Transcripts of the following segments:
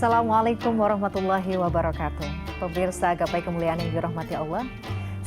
Assalamualaikum warahmatullahi wabarakatuh. Pemirsa Gapai Kemuliaan yang dirahmati Allah,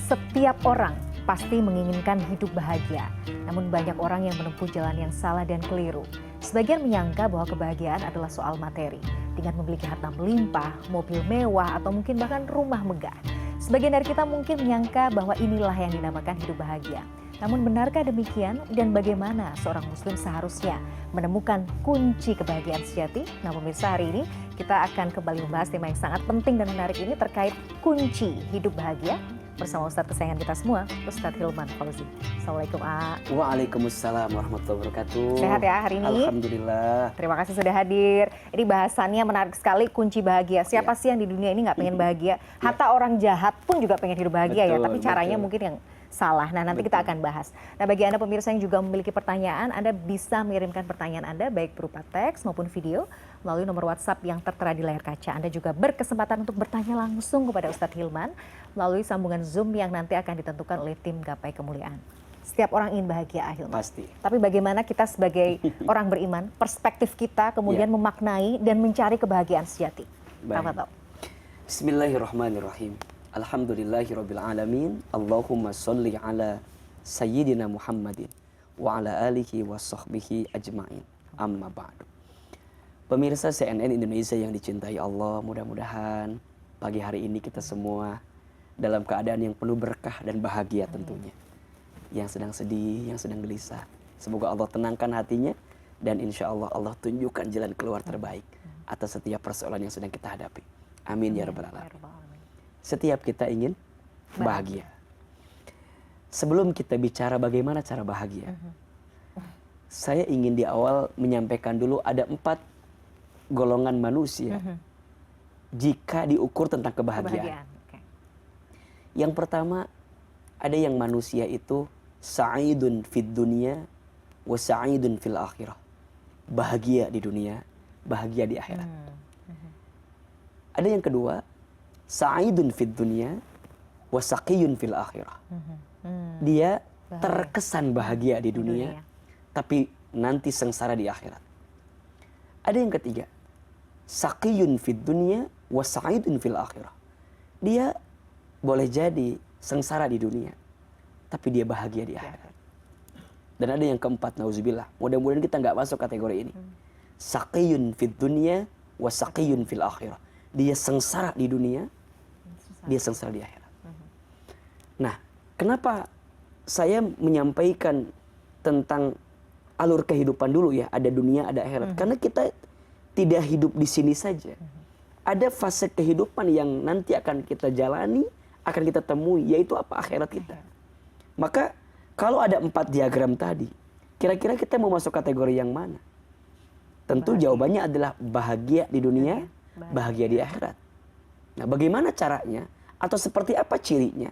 setiap orang pasti menginginkan hidup bahagia. Namun banyak orang yang menempuh jalan yang salah dan keliru. Sebagian menyangka bahwa kebahagiaan adalah soal materi, dengan memiliki harta melimpah, mobil mewah, atau mungkin bahkan rumah megah. Sebagian dari kita mungkin menyangka bahwa inilah yang dinamakan hidup bahagia. Namun benarkah demikian, dan bagaimana seorang muslim seharusnya menemukan kunci kebahagiaan sejati? Nah pemirsa, hari ini kita akan kembali membahas tema yang sangat penting dan menarik ini terkait kunci hidup bahagia bersama Ustadz kesayangan kita semua, Ustadz Hilman Fauzi. Assalamualaikum A. Waalaikumsalam warahmatullahi wabarakatuh. Sehat ya hari ini? Alhamdulillah. Terima kasih sudah hadir. Ini bahasannya menarik sekali, kunci bahagia. Siapa sih yang di dunia ini nggak pengen bahagia? Hatta orang jahat pun juga pengen hidup bahagia, ya. Tapi caranya mungkin yang salah. Nah nanti kita akan bahas. Nah bagi Anda pemirsa yang juga memiliki pertanyaan, Anda bisa mengirimkan pertanyaan Anda baik berupa teks maupun video melalui nomor WhatsApp yang tertera di layar kaca. Anda juga berkesempatan untuk bertanya langsung kepada Ustadz Hilman melalui sambungan Zoom yang nanti akan ditentukan oleh tim Gapai Kemuliaan. Setiap orang ingin bahagia, Hilman. Pasti. Tapi bagaimana kita sebagai orang beriman, perspektif kita kemudian memaknai dan mencari kebahagiaan sejati. Baik. Bismillahirrahmanirrahim. Alhamdulillahirabbil alamin. Allahumma sholli ala sayyidina Muhammadin wa ala alihi wa sahbihi ajmain. Amma ba'du. Pemirsa CNN Indonesia yang dicintai Allah, mudah-mudahan pagi hari ini kita semua dalam keadaan yang penuh berkah dan bahagia tentunya. Yang sedang sedih, yang sedang gelisah, semoga Allah tenangkan hatinya dan insya Allah Allah tunjukkan jalan keluar terbaik atas setiap persoalan yang sedang kita hadapi. Amin ya rabbal alamin. Setiap kita ingin bahagia. Sebelum kita bicara bagaimana cara bahagia, saya ingin di awal menyampaikan dulu ada 4 golongan manusia jika diukur tentang kebahagiaan. Okay. Yang pertama, ada yang manusia itu sa'idun fid dunya wa sa'idun fil akhirah. Bahagia di dunia, bahagia di akhirat. Ada yang kedua, sa'idun fid dunya wa saqiyun fil akhirah. Dia terkesan bahagia di dunia, tapi nanti sengsara di akhirat. Ada yang ketiga, saqiyun fid dunya wa sa'idun fil akhirah. Dia boleh jadi sengsara di dunia, tapi dia bahagia di akhirat. Dan ada yang keempat, nauzubillah, mudah-mudahan kita nggak masuk kategori ini. Saqiyun fid dunya wa saqiyun fil akhirah. Dia sengsara di dunia, dia sengsara di akhirat. Nah, kenapa saya menyampaikan tentang alur kehidupan dulu ya, ada dunia, ada akhirat. Karena kita tidak hidup di sini saja. Ada fase kehidupan yang nanti akan kita jalani, akan kita temui, yaitu apa? Akhirat kita. Maka kalau ada 4 diagram tadi, kira-kira kita mau masuk kategori yang mana? Tentu jawabannya adalah bahagia di dunia, bahagia di akhirat. Nah, bagaimana caranya? Atau seperti apa cirinya?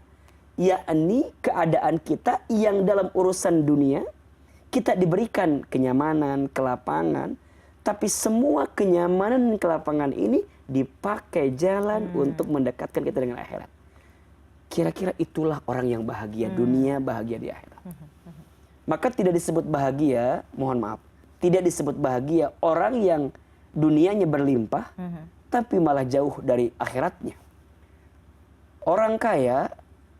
Yakni keadaan kita yang dalam urusan dunia, kita diberikan kenyamanan, kelapangan, tapi semua kenyamanan dan kelapangan ini dipakai jalan untuk mendekatkan kita dengan akhirat. Kira-kira itulah orang yang bahagia dunia, bahagia di akhirat. Maka tidak disebut bahagia, mohon maaf, tidak disebut bahagia orang yang dunianya berlimpah, tapi malah jauh dari akhiratnya. Orang kaya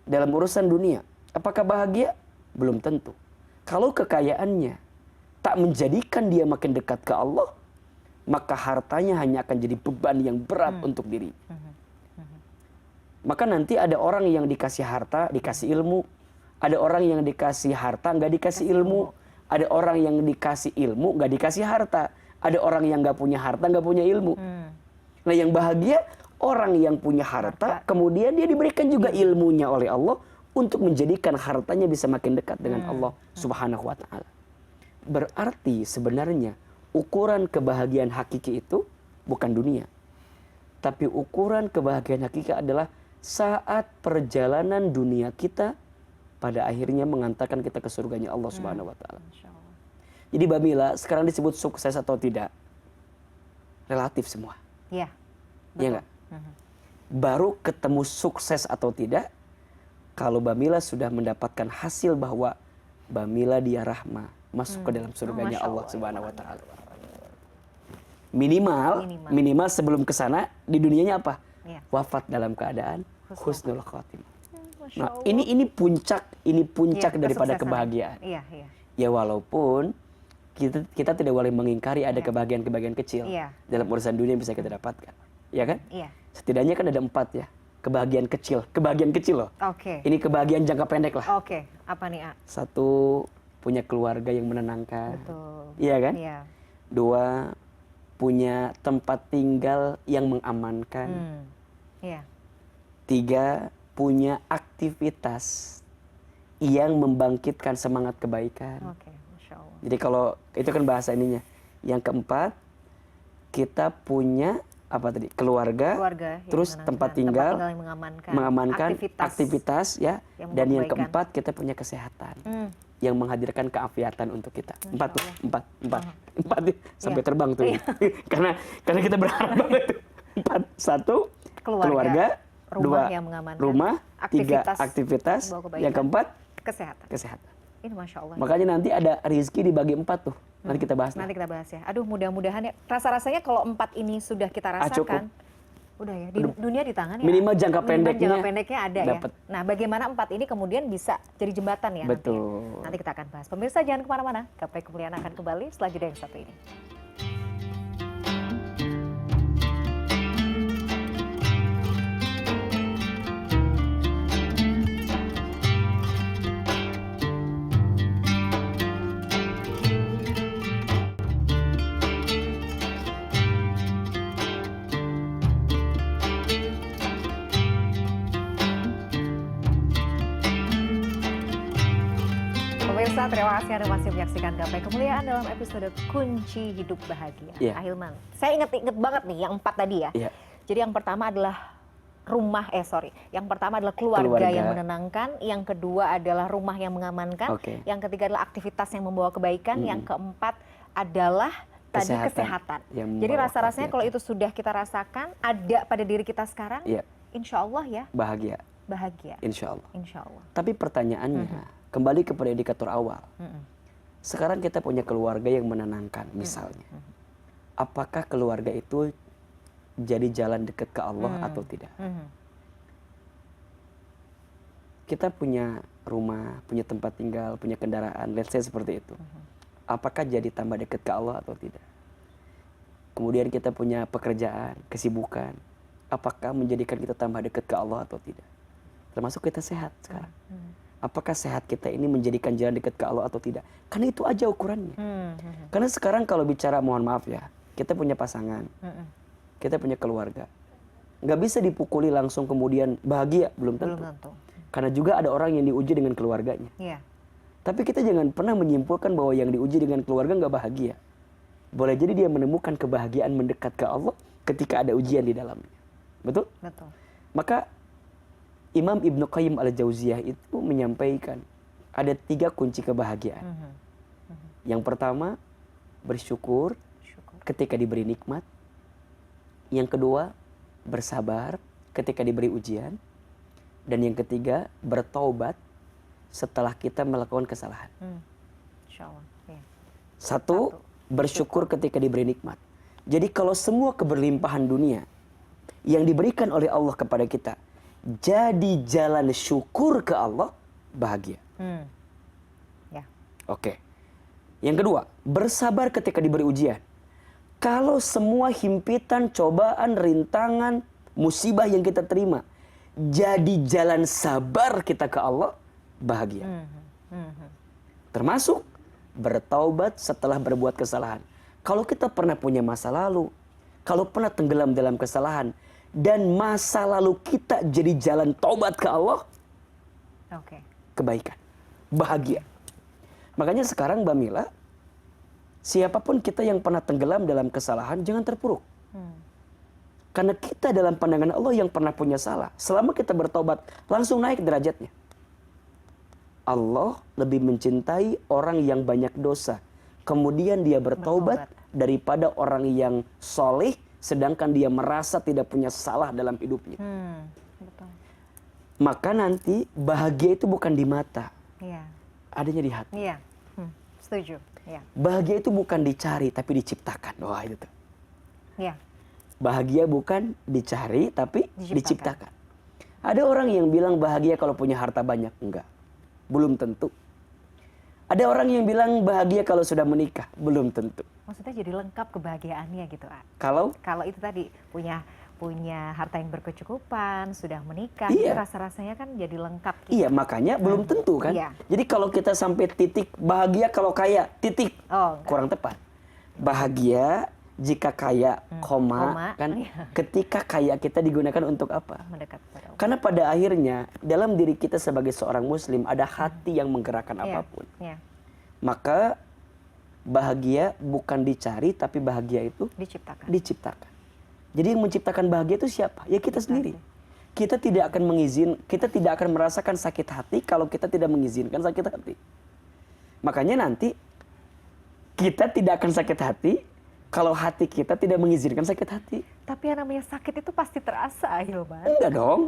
dalam urusan dunia, apakah bahagia? Belum tentu. Kalau kekayaannya tak menjadikan dia makin dekat ke Allah, maka hartanya hanya akan jadi beban yang berat untuk diri. Maka nanti ada orang yang dikasih harta, dikasih ilmu. Ada orang yang dikasih harta, nggak dikasih ilmu. Ada orang yang dikasih ilmu, nggak dikasih harta. Ada orang yang nggak punya harta, nggak punya ilmu. Nah yang bahagia, orang yang punya harta, kemudian dia diberikan juga ilmunya oleh Allah untuk menjadikan hartanya bisa makin dekat dengan Allah Subhanahu wa ta'ala. Berarti sebenarnya ukuran kebahagiaan hakiki itu bukan dunia. Tapi ukuran kebahagiaan hakiki adalah saat perjalanan dunia kita pada akhirnya mengantarkan kita ke surganya Allah Subhanahu wa ta'ala. Jadi Mbak Mila, sekarang disebut sukses atau tidak? Relatif semua. Iya. Iya enggak? Baru ketemu sukses atau tidak kalau Mbak Mila sudah mendapatkan hasil bahwa Mbak Mila dia rahmah, masuk ke dalam surganya Allah Subhanahu wa ta'ala. minimal sebelum ke sana di dunianya apa? Iya. Wafat dalam keadaan husnul khotimah. Masya Nah, Allah. ini puncak Iya, daripada kesuksesan. kebahagiaan. Iya, iya. Ya walaupun kita tidak boleh mengingkari ada kebahagiaan-kebahagiaan kecil Iya. dalam urusan dunia yang bisa kita dapatkan. Ya kan? Iya. Setidaknya kan ada 4 ya. Kebahagiaan kecil loh. Oke. Ini kebahagiaan jangka pendek lah. Oke. Apa nih, A? 1, punya keluarga yang menenangkan. Betul. Iya kan? Iya. 2, punya tempat tinggal yang mengamankan. Iya. 3, punya aktivitas yang membangkitkan semangat kebaikan. Oke, Masya Allah. Jadi kalau itu kan bahasa ininya. Yang keempat, kita punya apa tadi? Keluarga Keluarga yang terus menenangkan, tempat tinggal yang mengamankan, aktivitas ya, yang dan yang membuat kebaikan. keempat kita punya kesehatan yang menghadirkan keafiatan untuk kita. Masya 4 ya. Sampai Iya. terbang tuh. Iya. karena kita berharap banget tuh. 4, 1 keluarga, rumah 2 yang mengamankan, rumah, 3 aktivitas aktivitas, membawa kebaikan, yang keempat kesehatan. Ini Masya Allah. Makanya nanti ada rezeki dibagi 4 tuh. Nanti kita bahas. Nanti kita bahas ya. Aduh, mudah-mudahan ya. Rasa-rasanya kalau 4 ini sudah kita cukup. rasakan, udah ya. Dunia di tangan ya. Minimal jangka pendeknya ada dapet. ya. Nah, bagaimana 4 ini kemudian bisa jadi jembatan ya. Betul. Nanti kita akan bahas. Pemirsa jangan kemana-mana. Gapai Kemuliaan akan kembali setelah jeda yang satu ini. Pemirsa, terima kasih Anda masih menyaksikan Gapai Kemuliaan dalam episode Kunci Hidup Bahagia. Iya. Ahilman, saya inget banget nih yang 4 tadi ya. Iya. Jadi yang pertama adalah yang pertama adalah keluarga yang menenangkan, yang kedua adalah rumah yang mengamankan, yang ketiga adalah aktivitas yang membawa kebaikan, yang keempat adalah tadi kesehatan. Jadi rasa-rasanya kalau itu sudah kita rasakan, ada pada diri kita sekarang, insya Allah ya bahagia. Insya Allah. Tapi pertanyaannya, kembali kepada indikator awal. Sekarang kita punya keluarga yang menenangkan misalnya. Apakah keluarga itu jadi jalan dekat ke Allah atau tidak? Kita punya rumah, punya tempat tinggal, punya kendaraan, let's say seperti itu. Apakah jadi tambah dekat ke Allah atau tidak? Kemudian kita punya pekerjaan, kesibukan. Apakah menjadikan kita tambah dekat ke Allah atau tidak? Termasuk kita sehat sekarang. Apakah sehat kita ini menjadikan jalan dekat ke Allah atau tidak? Karena itu aja ukurannya. Karena sekarang kalau bicara, mohon maaf ya, kita punya pasangan, kita punya keluarga, nggak bisa dipukuli langsung kemudian bahagia, belum tentu. Karena juga ada orang yang diuji dengan keluarganya. Tapi kita jangan pernah menyimpulkan bahwa yang diuji dengan keluarga nggak bahagia. Boleh jadi dia menemukan kebahagiaan mendekat ke Allah ketika ada ujian di dalamnya. Betul? Maka Imam Ibnu Qayyim al-Jauziyah itu menyampaikan ada 3 kunci kebahagiaan. Yang pertama, bersyukur ketika diberi nikmat. Yang kedua, bersabar ketika diberi ujian. Dan yang ketiga, bertaubat setelah kita melakukan kesalahan. Satu, bersyukur ketika diberi nikmat. Jadi kalau semua keberlimpahan dunia yang diberikan oleh Allah kepada kita jadi jalan syukur ke Allah, bahagia. Oke. Yang kedua, bersabar ketika diberi ujian. Kalau semua himpitan, cobaan, rintangan, musibah yang kita terima jadi jalan sabar kita ke Allah, bahagia. Termasuk bertaubat setelah berbuat kesalahan. Kalau kita pernah punya masa lalu, kalau pernah tenggelam dalam kesalahan, dan masa lalu kita jadi jalan taubat ke Allah, kebaikan, bahagia. Makanya sekarang Mbak Mila, siapapun kita yang pernah tenggelam dalam kesalahan, jangan terpuruk. Karena kita dalam pandangan Allah yang pernah punya salah, selama kita bertobat, langsung naik derajatnya. Allah lebih mencintai orang yang banyak dosa, kemudian dia bertobat daripada orang yang soleh, sedangkan dia merasa tidak punya salah dalam hidupnya. Maka nanti bahagia itu bukan di mata, adanya di hati. Setuju. Bahagia itu bukan dicari tapi diciptakan. Wah itu tuh. Ya. Bahagia bukan dicari tapi Diciptakan. diciptakan. Ada orang yang bilang bahagia kalau punya harta banyak. Enggak. Belum tentu. Ada orang yang bilang bahagia kalau sudah menikah. Belum tentu. Maksudnya jadi lengkap kebahagiaannya gitu, A. Kalau Kalau itu tadi punya harta yang berkecukupan, sudah menikah, Iya. itu rasa-rasanya kan jadi lengkap gitu. iya, makanya belum tentu kan. Iya. Jadi kalau kita sampai titik bahagia kalau kaya, titik. Oh, enggak. Kurang tepat. Bahagia jika kaya, koma, koma, kan iya. ketika kaya kita digunakan untuk apa? Mendekat kepada Allah. Karena pada akhirnya dalam diri kita sebagai seorang muslim ada hati yang menggerakkan Iya, apapun. iya. Maka bahagia bukan dicari tapi bahagia itu Diciptakan. diciptakan. Jadi yang menciptakan bahagia itu siapa? Ya kita sendiri. Kita tidak akan merasakan sakit hati kalau kita tidak mengizinkan sakit hati. Makanya nanti kita tidak akan sakit hati kalau hati kita tidak mengizinkan sakit hati. Tapi yang namanya sakit itu pasti terasa, Hilman. Enggak dong.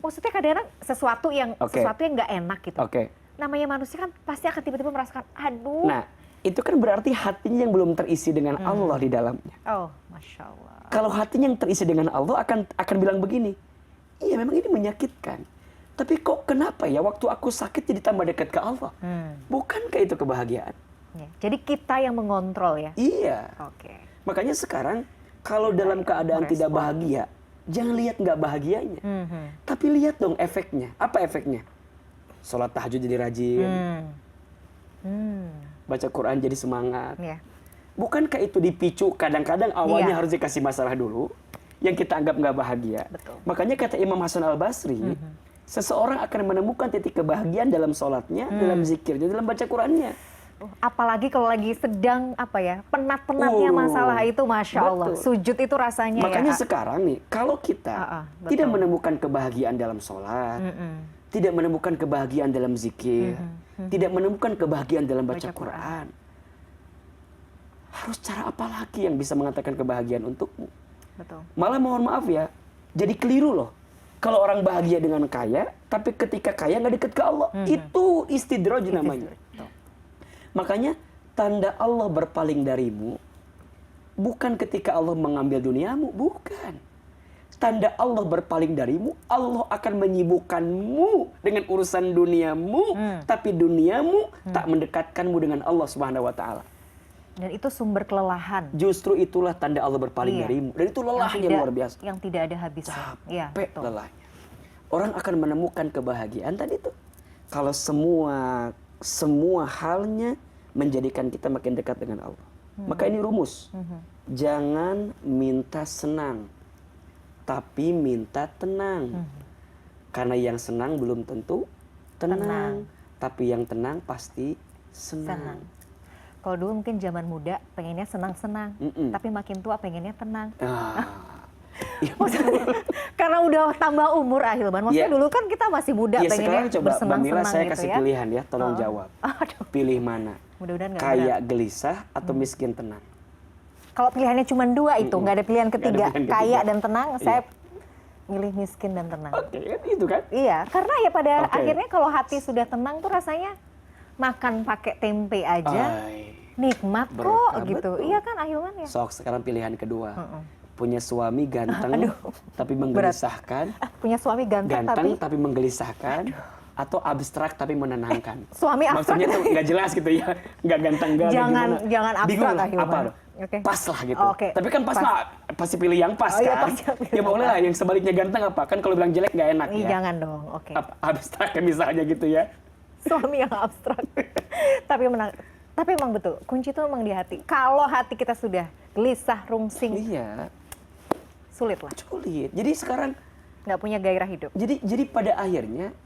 Maksudnya kadang-kadang sesuatu yang Oke. nggak enak gitu. Oke. Namanya manusia kan pasti akan tiba-tiba merasakan, aduh. Nah, itu kan berarti hatinya yang belum terisi dengan Allah di dalamnya. Oh, Masya Allah. Kalau hatinya yang terisi dengan Allah akan bilang begini, iya memang ini menyakitkan. Tapi kok kenapa ya waktu aku sakit jadi tambah dekat ke Allah? Bukankah itu kebahagiaan? Ya, jadi kita yang mengontrol ya. Iya. Oke. Makanya sekarang kalau dalam keadaan tidak merespon. bahagia, jangan lihat nggak bahagianya. Tapi lihat dong efeknya. Apa efeknya? Sholat tahajud jadi rajin, baca Quran jadi semangat. Ya. Bukankah itu dipicu kadang-kadang awalnya Iya. harus dikasih masalah dulu yang kita anggap nggak bahagia. Betul. Makanya kata Imam Hasan Al-Basri, seseorang akan menemukan titik kebahagiaan dalam sholatnya, dalam zikirnya, dalam baca Qurannya. Apalagi kalau lagi sedang penat-penatnya masalah itu, Masya Allah. betul. Sujud itu rasanya Makanya ya. sekarang nih, kalau kita betul. tidak menemukan kebahagiaan dalam sholat, tidak menemukan kebahagiaan dalam zikir, tidak menemukan kebahagiaan dalam baca Quran, harus cara apa lagi yang bisa mengatakan kebahagiaan untukmu? Betul. Malah mohon maaf ya, jadi keliru loh. Kalau orang bahagia dengan kaya, tapi ketika kaya nggak deket ke Allah, itu istidraj namanya. Betul. Makanya tanda Allah berpaling darimu bukan ketika Allah mengambil duniamu, bukan. Tanda Allah berpaling darimu, Allah akan menyibukkanmu dengan urusan duniamu, tapi duniamu tak mendekatkanmu dengan Allah Subhanahu wa taala. Dan itu sumber kelelahan. Justru itulah tanda Allah berpaling Iya. darimu. Dan itu lelahnya luar biasa. Yang tidak ada habisnya. Iya, Capek betul. lelahnya. Orang akan menemukan kebahagiaan tadi itu kalau semua halnya menjadikan kita makin dekat dengan Allah. Maka ini rumus. Jangan minta senang, tapi minta tenang. Karena yang senang belum tentu tenang. Tapi yang tenang pasti senang. Kalau dulu mungkin zaman muda pengennya senang-senang, tapi makin tua pengennya tenang. Maksudnya, karena udah tambah umur, Ahilman. Maksudnya dulu kan kita masih muda, Ya sekarang pengennya coba Mbak Mila bersenang-senang saya gitu kasih ya. pilihan ya, tolong jawab. Aduh, Pilih mana? mudah-mudahan nggak Kaya berat. gelisah atau miskin tenang? Kalau pilihannya cuma dua itu, nggak ada pilihan Nggak ada ketiga. pilihan ketiga. Kaya dan tenang, Iya. saya milih miskin dan tenang. Oke, kan itu kan? Iya, karena ya pada Oke. akhirnya kalau hati sudah tenang tuh rasanya makan pakai tempe aja Ay, nikmat kok berkah, gitu. betul. Iya kan Ahilman ya? Sok sekarang pilihan kedua. Punya suami ganteng tapi Berat. menggelisahkan, Punya suami ganteng, ganteng tapi tapi menggelisahkan, atau abstrak tapi menenangkan. suami abstrak. Maksudnya tuh nggak jelas gitu ya, nggak ganteng nggak Jangan- gimana. jangan abstrak Bingung lah, Hilman. apa loh? Oke. Pas lah gitu. Oke. Tapi kan pas Pas. mah pasti pilih yang pas Oh iya, kan. pasti pilih Ya yang boleh pas. lah, yang sebaliknya ganteng apa? Kan kalau bilang jelek nggak enak Ih, ya. jangan dong. Oke. Abstrak kan misalnya gitu ya. Suami yang abstrak. Tapi emang betul, kunci itu emang di hati. Kalau hati kita sudah gelisah, rungsing, Iya, sulit lah. sulit. Jadi sekarang Nggak punya gairah hidup. jadi pada akhirnya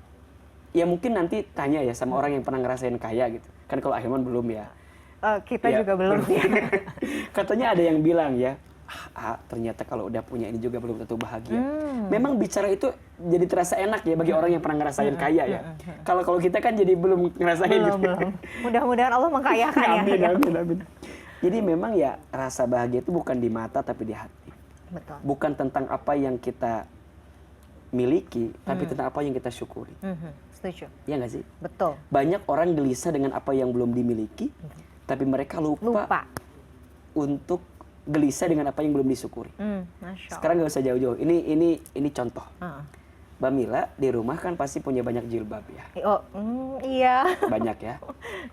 ya mungkin nanti tanya ya sama orang yang pernah ngerasain kaya gitu. Kan kalau Ahilman belum ya. Kita Ya, juga belum ya. Katanya ada yang bilang ya, ternyata kalau udah punya ini juga belum tentu bahagia. Memang bicara itu jadi terasa enak ya bagi orang yang pernah ngerasain kaya ya. Kalau kita kan jadi belum ngerasain gitu. belum. Mudah-mudahan Allah mengkayakan ya. Amin, amin, amin. Jadi memang ya rasa bahagia itu bukan di mata tapi di hati. Betul. Bukan tentang apa yang kita miliki, tapi tentang apa yang kita syukuri. Setuju. Ya nggak sih? Betul. Banyak orang gelisah dengan apa yang belum dimiliki, tapi mereka lupa Lupa. untuk gelisah dengan apa yang belum disyukuri. Masya Allah. Sekarang nggak usah jauh-jauh. Ini contoh. Heeh. Mbak Mila di rumah kan pasti punya banyak jilbab ya. Oh, iya. Banyak ya.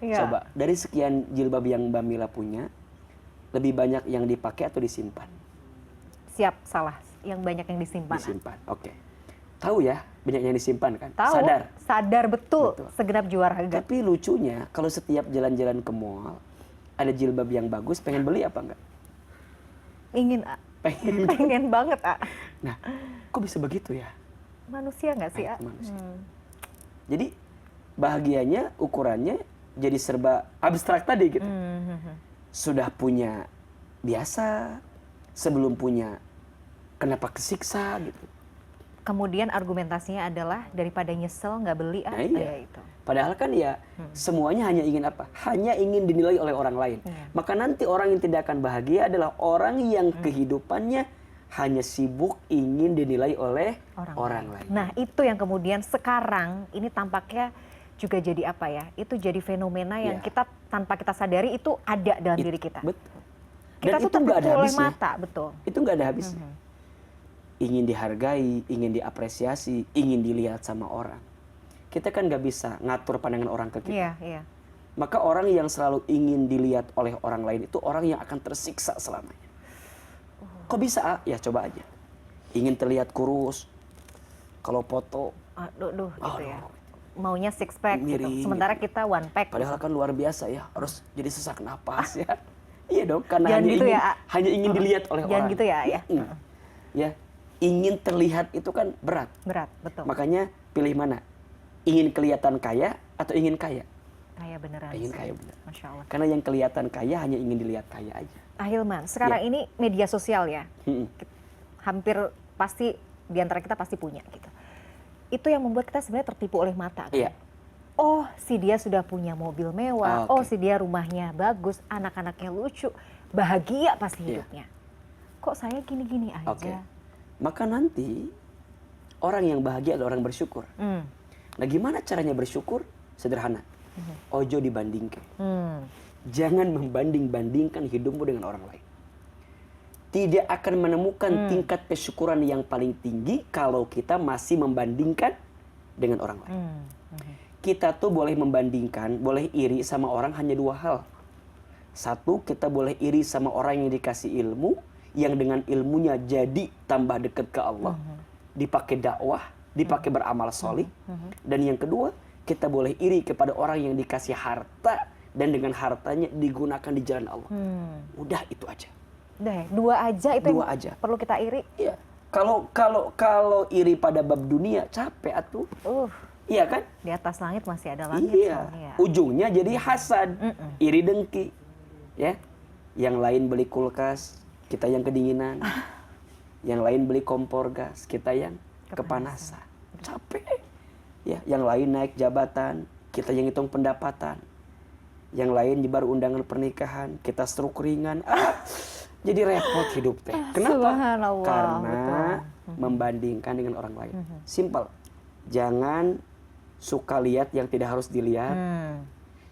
Iya. Coba dari sekian jilbab yang Mbak Mila punya, lebih banyak yang dipakai atau disimpan? Siap, salah. Yang banyak yang disimpan. Disimpan. Oke. Tahu ya, banyak yang disimpan kan? Tahu. Sadar. Sadar betul. Betul. Segenap jiwa raga. Tapi lucunya kalau setiap jalan-jalan ke mall ada jilbab yang bagus, pengen beli apa enggak? Ingin, Pengen. pengen banget, A. Nah, kok bisa begitu ya? Manusia nggak sih, Nah, A? itu manusia. Jadi bahagianya ukurannya jadi serba abstrak tadi gitu. Sudah punya biasa, sebelum punya kenapa kesiksa gitu. Kemudian argumentasinya adalah daripada nyesel nggak beli, Nah, iya. ya itu. Padahal kan ya semuanya hanya ingin apa? Hanya ingin dinilai oleh orang lain. Maka nanti orang yang tidak akan bahagia adalah orang yang kehidupannya hanya sibuk ingin dinilai oleh orang lain. Nah, itu yang kemudian sekarang ini tampaknya juga jadi apa ya? Itu jadi fenomena yang Iya. kita tanpa kita sadari itu ada dalam diri kita. Betul. Kita Dan tuh itu nggak ada tertipu oleh habisnya. mata, betul. Itu nggak ada habisnya. Ingin dihargai, ingin diapresiasi, ingin dilihat sama orang. Kita kan nggak bisa ngatur pandangan orang ke kita. Iya, iya. Maka orang yang selalu ingin dilihat oleh orang lain itu orang yang akan tersiksa selamanya. Kok bisa? Ya coba aja. Ingin terlihat kurus, kalau foto, Aduh, gitu ya. aduh, Maunya six pack gitu. miring Sementara gitu. kita one pack. Padahal kan luar biasa ya, harus jadi sesak napas ya. Iya dong, karena Jangan hanya gitu ingin, ya, A. hanya ingin dilihat oleh Jangan orang. gitu ya, ya. Ya, ingin terlihat itu kan berat. Berat, betul. Makanya pilih mana? Ingin kelihatan kaya atau ingin kaya? Kayak beneran. Ingin sih. kaya bener. Masya Allah. Karena yang kelihatan kaya hanya ingin dilihat kaya aja. Ahilman, sekarang ini media sosial ya. Mm-mm. Hampir pasti di antara kita pasti punya gitu. Itu yang membuat kita sebenarnya tertipu oleh mata. Kan? Iya. Oh, si dia sudah punya mobil mewah. Oke. Oh, si dia rumahnya bagus, anak-anaknya lucu, bahagia pasti Iya. hidupnya. Kok saya gini-gini aja? Oke. Maka nanti orang yang bahagia adalah orang bersyukur. Hmm. Nah, gimana caranya bersyukur? Sederhana. Ojo dibandingkan. Hmm. Jangan membanding-bandingkan hidupmu dengan orang lain. Tidak akan menemukan tingkat kesyukuran yang paling tinggi kalau kita masih membandingkan dengan orang lain. Kita tuh boleh membandingkan, boleh iri sama orang hanya dua hal. Satu, kita boleh iri sama orang yang dikasih ilmu, yang dengan ilmunya jadi tambah dekat ke Allah, dipakai dakwah, dipakai beramal solih. Dan yang kedua, kita boleh iri kepada orang yang dikasih harta, dan dengan hartanya digunakan di jalan Allah. Udah itu aja. Udah ya, dua aja itu Dua yang aja. perlu kita iri. Iya. Kalau iri pada bab dunia capek atuh. Iya kan? Di atas langit masih ada langit Iya. soalnya. Ujungnya jadi hasad, iri dengki. Ya. Yang lain beli kulkas, kita yang kedinginan. Yang lain beli kompor gas, kita yang kepanasan. Capek. Ya, yang lain naik jabatan, kita yang hitung pendapatan. Yang lain nyebar undangan pernikahan, kita struk ringan. Jadi repot hidup teh. Kenapa? Subhanallah, Karena betul. membandingkan dengan orang lain. Simple. Jangan suka lihat yang tidak harus dilihat.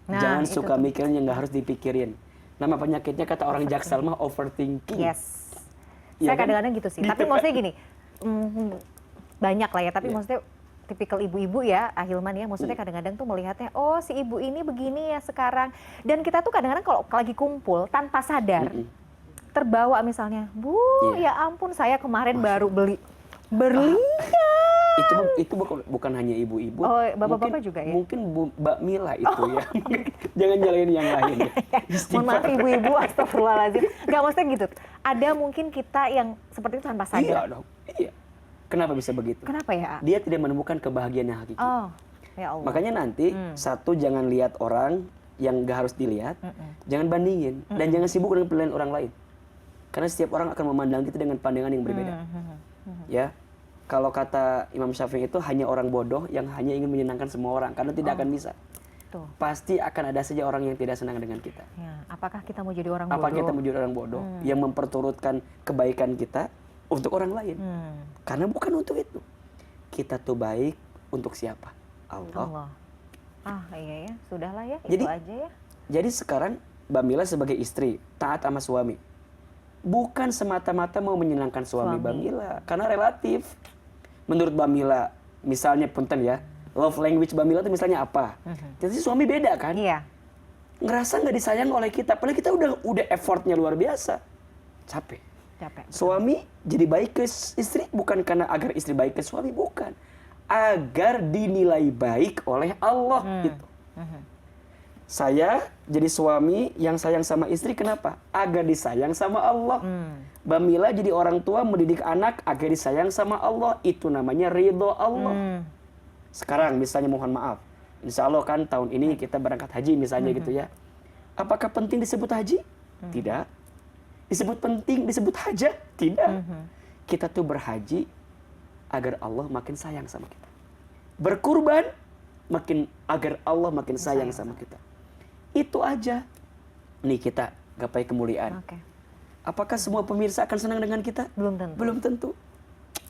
Nah, Jangan itu suka tuh. mikirin yang nggak harus dipikirin. Nama penyakitnya kata orang Jaksel mah overthinking. Yes. Iya Saya kan? kadang-kadang gitu sih. Tapi maksudnya gini, banyak lah ya. Tapi Iya. maksudnya tipikal ibu-ibu ya, Ahilman ya. Maksudnya kadang-kadang tuh melihatnya, oh si ibu ini begini ya sekarang. Dan kita tuh kadang-kadang kalau lagi kumpul tanpa sadar, terbawa misalnya, Bu, Iya. ya ampun saya kemarin baru beli berlian. Itu bukan hanya ibu-ibu. Oh, bapak-bapak Mungkin- juga ya? Mungkin Mbak Mila itu ya. Jangan nyalain yang lain ya. Mohon maaf ibu-ibu, astagfirullahaladzim. Nggak maksudnya gitu. Ada mungkin kita yang seperti itu tanpa Iya sadar. dong. Iya. Kenapa bisa begitu? Kenapa ya? A? Dia tidak menemukan kebahagiaan yang hakiki. Oh, ya Allah. Makanya nanti satu, jangan lihat orang yang gak harus dilihat, jangan bandingin, dan jangan sibuk dengan penilaian orang lain. Karena setiap orang akan memandang kita dengan pandangan yang berbeda. Ya, kalau kata Imam Syafi'i itu hanya orang bodoh yang hanya ingin menyenangkan semua orang, karena tidak akan bisa. Tuh. Pasti akan ada saja orang yang tidak senang dengan kita. Ya, apakah kita mau jadi orang bodoh? Apa kita menjadi orang bodoh yang memperturutkan kebaikan kita untuk orang lain? Karena bukan untuk itu. Kita tuh baik untuk siapa? Allah. Ah iya ya, sudahlah ya, Jadi- itu aja ya. Jadi sekarang Mbak Mila sebagai istri taat sama suami. bukan semata-mata mau menyenangkan suami Suami. Mbak Mila, karena relatif. Menurut Mbak Mila, misalnya punten ya, love language Mbak Mila itu misalnya apa? Jadi suami beda kan? Iya. Ngerasa nggak disayang oleh kita, padahal kita udah effortnya luar biasa, capek. Capek. Suami jadi baik ke istri bukan karena agar istri baik ke suami, bukan, agar dinilai baik oleh Allah gitu. Saya jadi suami yang sayang sama istri, kenapa? Agar disayang sama Allah. Mbak Mila jadi orang tua mendidik anak agar disayang sama Allah, itu namanya ridho Allah. Sekarang misalnya mohon maaf, insya Allah kan tahun ini kita berangkat haji misalnya gitu ya. Apakah penting disebut haji? Tidak. Disebut penting, disebut hajat? Tidak. Kita tuh berhaji agar Allah makin sayang sama kita. Berkurban agar Allah makin sayang sama kita. Itu aja. Nih kita gapai kemuliaan. Oke. Apakah semua pemirsa akan senang dengan kita? Belum tentu. Belum tentu.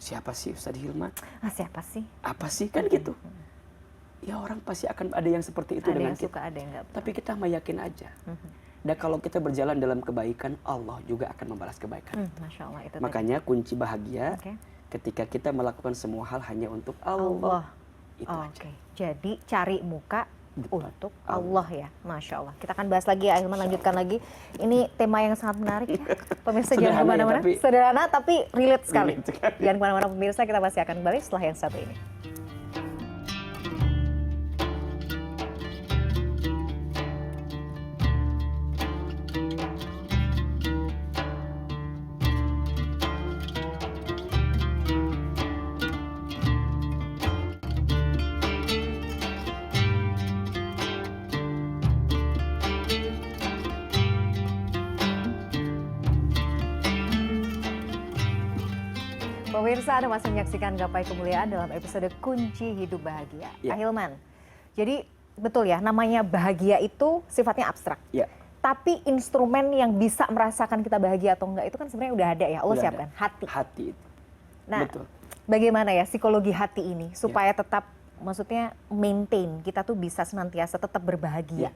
Siapa sih Ustaz Hilman? Siapa sih? Apa sih kan gitu? Ya orang pasti akan ada yang seperti itu Ada dengan yang kita. suka, ada yang enggak. Tapi kita meyakin aja. Dan kalau kita berjalan dalam kebaikan, Allah juga akan membalas kebaikan. Masya Allah itu. Makanya kunci bahagia Oke. ketika kita melakukan semua hal hanya untuk Allah. Itu aja. Oke. Jadi cari muka Depan untuk Allah ya. Masya Allah. Kita akan bahas lagi ya, Ahilman, lanjutkan lagi. Ini tema yang sangat menarik ya. Pemirsa jangan Sederhana ya, kemana-mana. tapi- Sederhana tapi relate sekali. Relate sekali. Jangan kemana-mana pemirsa, kita pasti akan kembali setelah yang satu ini. Pemirsa, Anda masih menyaksikan Gapai Kemuliaan dalam episode Kunci Hidup Bahagia. Ya. Ahilman, jadi betul ya, namanya bahagia itu sifatnya abstrak. Ya. Tapi instrumen yang bisa merasakan kita bahagia atau enggak itu kan sebenarnya udah ada ya, Allah Udah siapkan, ada. hati. Hati itu. Nah, Betul. bagaimana ya psikologi hati ini supaya tetap, maksudnya maintain, kita tuh bisa senantiasa tetap berbahagia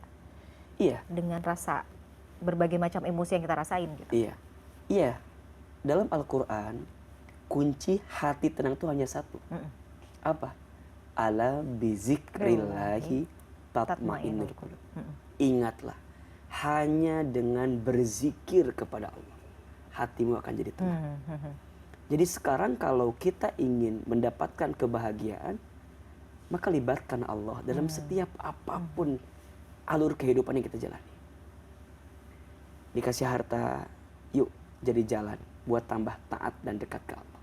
Iya. dengan rasa berbagai macam emosi yang kita rasain gitu. Iya. Iya. Dalam Al-Quran, kunci hati tenang itu hanya satu. Apa? Ala bizikrillahi tatma'innul qulub. Ingatlah, hanya dengan berzikir kepada Allah, hatimu akan jadi tenang. Jadi sekarang kalau kita ingin mendapatkan kebahagiaan, maka libatkan Allah dalam setiap apapun alur kehidupan yang kita jalani. Dikasih harta, yuk jadi jalan buat tambah taat dan dekat ke Allah.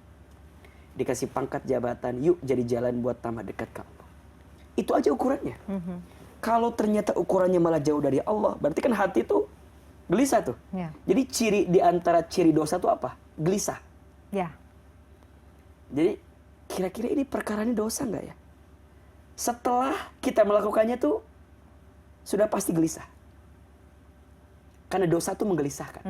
Dikasih pangkat jabatan, yuk jadi jalan buat tambah dekat ke Allah. Itu aja ukurannya. Kalau ternyata ukurannya malah jauh dari Allah, berarti kan hati tuh gelisah tuh. Ya. Jadi ciri di antara ciri dosa tuh apa? Gelisah. Ya. Jadi kira-kira ini perkara ini dosa nggak ya? Setelah kita melakukannya tuh sudah pasti gelisah. Karena dosa tuh menggelisahkan.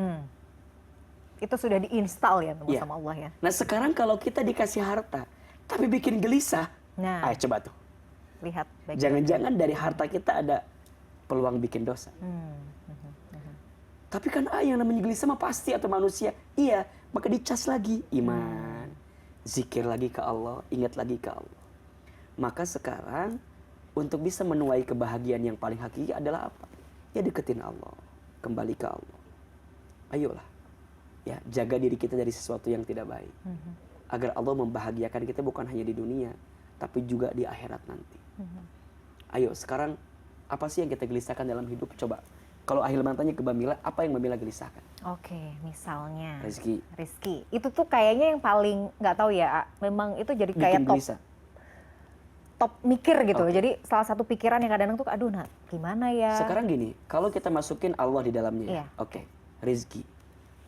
Itu sudah diinstal ya Iya. sama Allah ya. Nah sekarang kalau kita dikasih harta, tapi bikin gelisah, Nah, ayo coba tuh. lihat baik. Jangan-jangan dari harta kita ada peluang bikin dosa. Tapi kan yang namanya gelisah mah pasti atau manusia. Iya, maka dicas lagi iman. Zikir lagi ke Allah, ingat lagi ke Allah. Maka sekarang untuk bisa menuai kebahagiaan yang paling hakiki adalah apa? Ya deketin Allah, kembali ke Allah. Ayolah, ya jaga diri kita dari sesuatu yang tidak baik. Agar Allah membahagiakan kita bukan hanya di dunia, tapi juga di akhirat nanti. Ayo sekarang apa sih yang kita gelisahkan dalam hidup? Coba. Kalau Ahilman tanya ke Mbak Mila, apa yang Mbak Mila gelisahkan? Oke, misalnya Rezeki. Itu tuh kayaknya yang paling nggak tahu ya, memang itu jadi kayak Bikin gelisah. top mikir gitu. Oke. Jadi salah satu pikiran yang kadang-kadang tuh, aduh, nah gimana ya? Sekarang gini, kalau kita masukin Allah di dalamnya, Iya. oke, rezeki,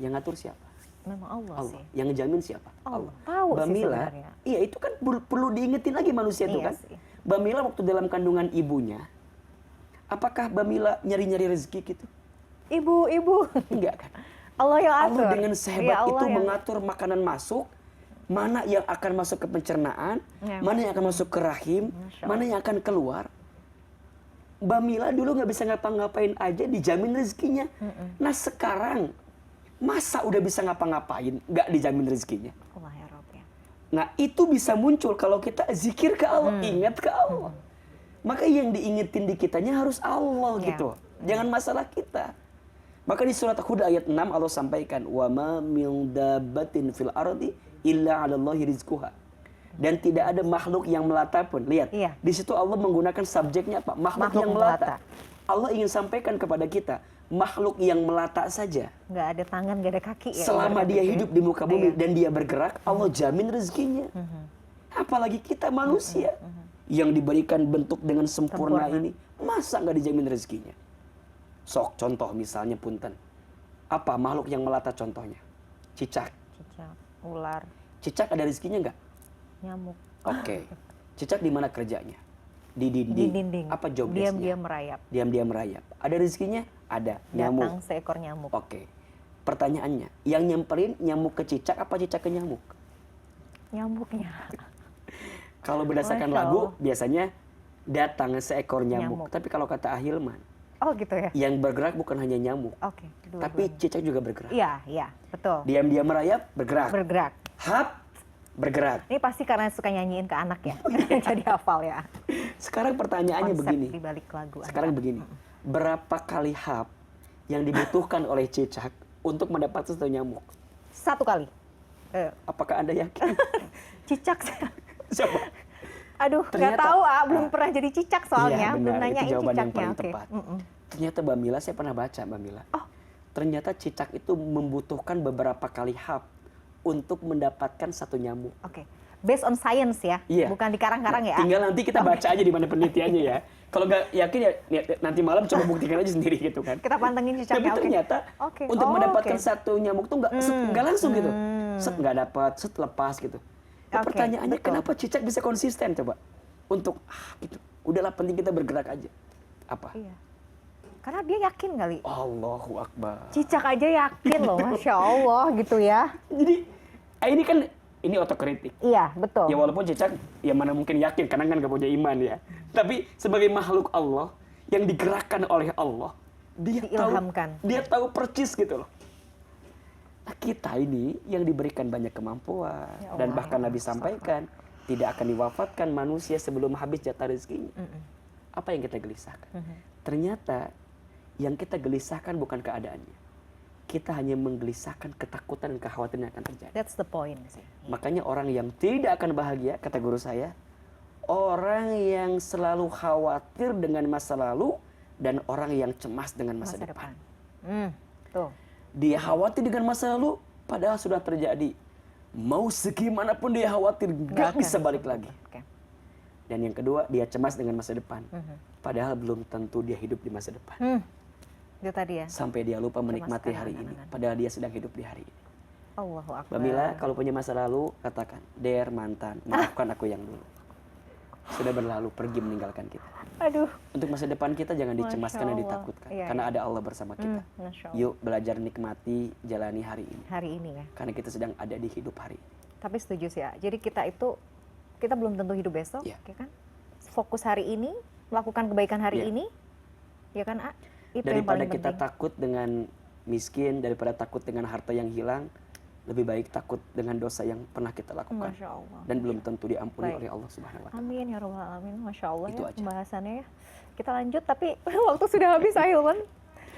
yang ngatur siapa? Memang Allah, Allah. sih. Yang ngejamin siapa? Allah. Tahu Mbak sih Mila, sebenarnya. iya itu kan perlu diingetin lagi manusia itu Iya kan. sih. Mbak Mila waktu dalam kandungan ibunya, apakah Mbak Mila nyari-nyari rezeki gitu? Ibu. Enggak kan? Allah yang atur. Allah dengan sehebat Iya, Allah itu yang- mengatur makanan masuk, mana yang akan masuk ke pencernaan, Ya, mana yang akan masuk ke rahim, Masya mana yang akan keluar. Mbak Mila dulu nggak bisa ngapa-ngapain aja dijamin rezekinya. Nah sekarang Masa udah bisa ngapa-ngapain, nggak dijamin rezekinya? Allah ya Rabb ya. Nah itu bisa muncul kalau kita zikir ke Allah, ingat ke Allah. Maka yang diingetin di kitanya harus Allah gitu. Jangan masalah kita. Maka di surat Hud ayat 6 Allah sampaikan, wa ma min dabbatin fil ardi illa 'alallahi rizquha. Dan tidak ada makhluk yang melata pun. Lihat, di situ Allah menggunakan subjeknya apa? Makhluk yang melata. Allah ingin sampaikan kepada kita, makhluk yang melata saja. Nggak ada tangan, nggak ada kaki ya. Selama dia hidup di muka bumi dan dia bergerak, Allah jamin rezekinya. Apalagi kita manusia yang diberikan bentuk dengan sempurna ini, masa nggak dijamin rezekinya? Sok contoh misalnya punten. Apa makhluk yang melata contohnya? Cicak. Cicak, ular. Cicak ada rezekinya nggak? Nyamuk. Oke. Cicak di mana kerjanya? Di dinding. Di dinding. Apa job desk-nya? Diam-diam merayap. Diam-diam merayap. Ada rezekinya? Ada. Nyamuk. Datang seekor nyamuk. Oke. Pertanyaannya, yang nyamperin nyamuk ke cicak apa cicak ke nyamuk? Nyamuknya. Kalau berdasarkan Masya lagu, Allah. biasanya datang seekor nyamuk. Tapi kalau kata Ahilman, Oh gitu ya. yang bergerak bukan hanya nyamuk, Oke. tapi cicak juga bergerak. Iya, iya, betul. Diam-diam merayap, bergerak. Bergerak. Hap, bergerak. Ini pasti karena suka nyanyiin ke anak ya. Jadi hafal ya. Sekarang pertanyaannya Konsep begini. di balik lagu. Sekarang begini. Berapa kali hap yang dibutuhkan oleh cicak untuk mendapatkan satu nyamuk? 1 kali. Apakah Anda yakin? Cicak. Coba. Aduh, nggak Ternyata- tahu belum pernah jadi cicak soalnya. Iya, Belum benar. nanyain Itu jawaban yang cicaknya. paling Oke. tepat. Ternyata Mbak Mila, saya pernah baca Mbak Mila. Oh. Ternyata cicak itu membutuhkan beberapa kali hap untuk mendapatkan satu nyamuk. Oke. Based on science ya. Iya. Bukan dikarang-karang ya. Tinggal nanti kita baca aja di mana penelitiannya ya. Kalau nggak yakin ya nanti malam coba buktikan aja sendiri gitu kan. Kita pantengin Tapi cicaknya. Oke. ternyata Oke. untuk Oh, mendapatkan oke. satu nyamuk tuh nggak langsung gitu. Set nggak dapat, set lepas gitu. Nah, Oke, pertanyaannya betul. kenapa cicak bisa konsisten coba? Untuk gitu. Udahlah penting kita bergerak aja. Apa? Iya. Karena dia yakin kali. Allahu Akbar. Cicak aja yakin loh, Masya Allah gitu ya. Jadi ini kan ini otokritik. Iya, betul. Ya walaupun cicak ya mana mungkin yakin karena kan gak punya iman ya. Tapi sebagai makhluk Allah yang digerakkan oleh Allah, Diilhamkan. Dia tahu percis gitu loh. Nah, kita ini yang diberikan banyak kemampuan Ya Allah, dan bahkan ya Nabi Allah, sampaikan tidak akan diwafatkan manusia sebelum habis jatah rezekinya. Apa yang kita gelisahkan? Ternyata yang kita gelisahkan bukan keadaannya. Kita hanya menggelisahkan ketakutan dan kekhawatiran yang akan terjadi. That's the point sih. Makanya orang yang tidak akan bahagia, kata guru saya, orang yang selalu khawatir dengan masa lalu dan orang yang cemas dengan masa depan. Tuh. Dia khawatir dengan masa lalu, padahal sudah terjadi. Mau segimanapun dia khawatir, gak bisa balik lagi. Oke. Dan yang kedua, dia cemas dengan masa depan. Padahal belum tentu dia hidup di masa depan. Itu tadi ya. Sampai dia lupa menikmati hari ini. Padahal dia sedang hidup di hari ini. Allahu Akbar. Mbak Mila, kalau punya masa lalu, katakan, Der mantan, maafkan aku yang dulu. Sudah berlalu, pergi meninggalkan kita. Aduh. Untuk masa depan kita jangan Masya dicemaskan dan Allah. ditakutkan. Iya, Karena ada Allah bersama kita. Masya Allah. Yuk belajar nikmati, jalani hari ini. Hari ini ya. Karena kita sedang ada di hidup hari ini. Tapi setuju sih ya. Jadi kita itu, kita belum tentu hidup besok, Iya. ya kan? Fokus hari ini, melakukan kebaikan hari Iya. ini, ya kan? Itu yang Daripada paling kita penting. takut dengan miskin, daripada takut dengan harta yang hilang, lebih baik takut dengan dosa yang pernah kita lakukan. Masya Allah. Dan belum tentu diampuni Baik. oleh Allah Subhanahu wa Ta'ala. Amin ya Rabbal Alamin. Masya Allah Itu ya aja. pembahasannya ya. Kita lanjut tapi waktu sudah habis Ahilman.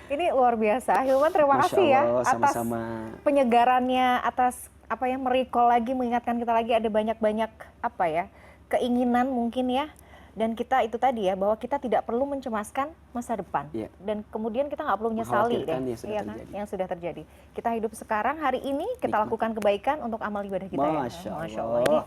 Ini luar biasa. Ahilman terima Masya kasih ya Allah, atas sama-sama. penyegarannya, atas apa yang merecall lagi, mengingatkan kita lagi ada banyak-banyak apa ya, keinginan mungkin ya. Dan kita itu tadi ya, bahwa kita tidak perlu mencemaskan masa depan. Iya. Dan kemudian kita nggak perlu menyesali deh. Mengkhawatirkan yang sudah Iya kan? terjadi. Yang sudah terjadi. Kita hidup sekarang, hari ini kita Nikmat. lakukan kebaikan untuk amal ibadah kita Masya ya. Allah. Ini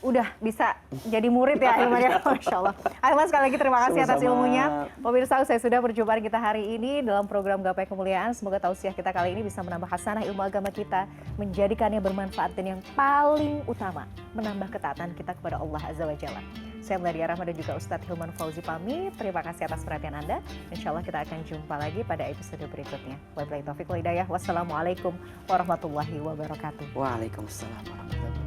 udah bisa jadi murid ya Ahilman ya. Masya Allah. Ahilman sekali lagi terima kasih atas Sama-sama. ilmunya. Pemirsa, saya sudah berjumpa kita hari ini dalam program Gapai Kemuliaan. Semoga tausiah kita kali ini bisa menambah hasanah ilmu agama kita, menjadikannya bermanfaat dan yang paling utama, menambah ketaatan kita kepada Allah Azza wa Jalla. Saya Meladia Rahma dan juga Ustadz Hilman Fauzi pamit. Terima kasih atas perhatian Anda. Insya Allah kita akan jumpa lagi pada episode berikutnya. Wabillahi taufiq wal hidayah. Wassalamualaikum warahmatullahi wabarakatuh. Waalaikumsalam warahmatullahi wabarakatuh.